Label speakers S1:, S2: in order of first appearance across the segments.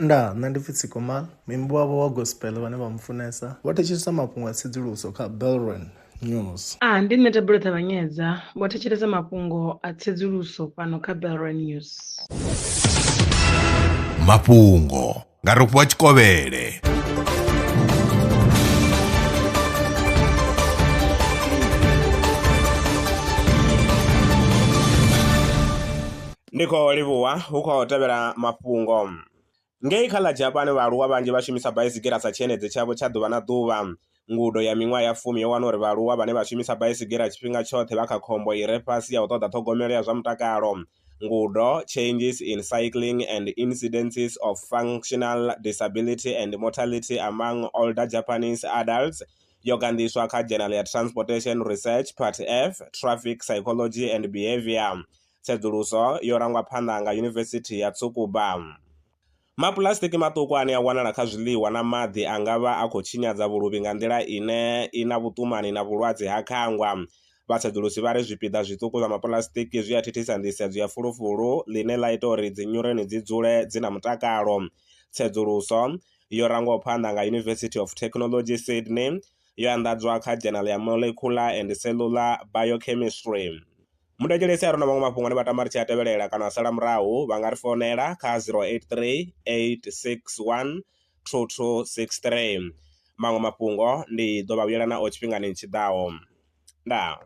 S1: Nṋe ndi pfi Tshikovhele, muimbi wavho wa gospel vhane vha mfunesa vho thetshelesa mafhungo a tsedzuluso kha Belron News.
S2: Ndi nṋe Tabula Ṱavhanyedza vho thetshelesa mafhungo a tsedzuluso fhano kha Belron News.
S3: Mafhungo nga Rofhiwa Tshikovhele.
S4: Ndiko livhuwa hu khou tevhela mafhungo. Ngei kha ḽa Japan vhaaluwa vhanzhi vha shumisa baisigira sa tshiendedzi tshavho tsha ḓuvha na ḓuvha. Ngudo ya miṅwaha ya 10 yo wana uri vhaaluwa vhane vha shumisa baisigira tshifhinga tshoṱhe vha kha khombo i re fhasi ya u ṱoḓa ṱhogomelo ya zwa mutakalo. Ngudo, Changes in Cycling and Incidences of Functional Disability and Mortality Among Older Japanese Adults, yo gandiswa kha Journal ya Transportation Research Part F, Traffic Psychology and Behavior. Tsedzuluso yo rangwa phanḓa nga Yunivesithi ya Tsukuba. Mapulastiki maṱuku ane a wanala kha zwiḽiwa na maḓi a nga vha a khou tshinyadza vhuluvhi nga nḓila ine i na vhuṱumani na vhulwadze ha khangwa. Vhatsedzulusi vha ri zwipiḓa zwiṱuku zwa mapulastiki zwi a thithisa nḓisedzo ya fulufulu ḽine ḽa ita uri dzi nyureni dzi dzule dzi na mutakalo. Tsedzuluso yo rangwaho phanḓa nga University of Technology Sydney yo anḓadzwa kha Journal ya Molecular and Cellular Biochemistry. Mudetshelesi a re na maṅwe mafhungo ane vha tama ri tshi a tevhelela kana a sala murahu vha nga ri founela kha 083 861 2263. Maṅwe mafhungo ndi ḓo vha vhuyelana o tshifhingani tshiḓaho. Ndaa.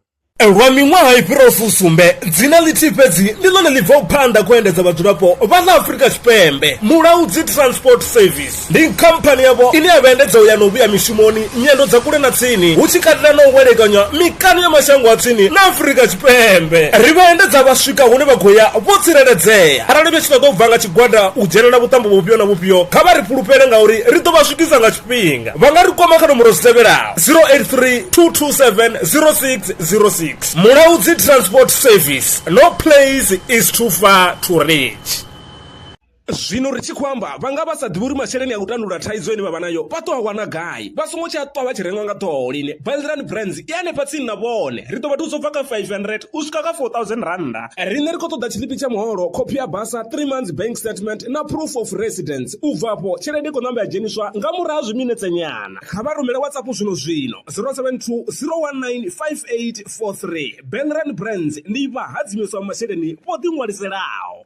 S5: Lwa miṅwaha i fhiraho fusumbe dzina ḽithihi fhedzi ndi ḽone ḽi bvaho phanḓa khou endedza vhadzulapo vha ḽa Afrika Tshipembe. Mulaudzi Transport Service ndi khamphani yavho ine ya vhaendedza u ya na u vhuya mishumoni nyendo dza kule na tsini hu tshi katela na u welekanywa mikano ya mashango a tsini na Afrika Tshipembe. Ri vhaendedza vha swika hune vha khou ya vho tsireledzea. Arali vha tshi ṱoḓa u bva nga tshigwada u dzhenelela vhuṱambo vhufhio na vhufhio kha vha ri fhulufhele ngauri ri ḓo vha swikisa nga tshifhinga. Vha nga ri kwama kha nomboro dzi tevhelaho 083 227 0606. Mulaudzi Transport Service. No place is too far to reach. Zwino ri tshi khou amba vha nga vha sa ḓivhi uri masheleni a u tandulula thaidzo ine vha vha nayo vha ṱo a wana gai vha songo tsha ṱwa vha tshi rengwa nga ṱhoho lini. Belron Brands i hanefha tsini na vhone ri ḓo vha thusa u bva kha 500 u swika kha 4000 randa. Riṋe ri khou ṱoḓa tshiḽipi tsha muholo, khophi ya basa, 3 months bank statement na proof of residence. U bva afho tshelede i khou ṋamba ya dzheniswa nga murahu ha zwiminetse nyana. Kha vha rumele WhatsApp zwino 072 019 5843. Belron Brands ndi vha hadzimiswa masheleni vho ḓi ṅwaliselaho.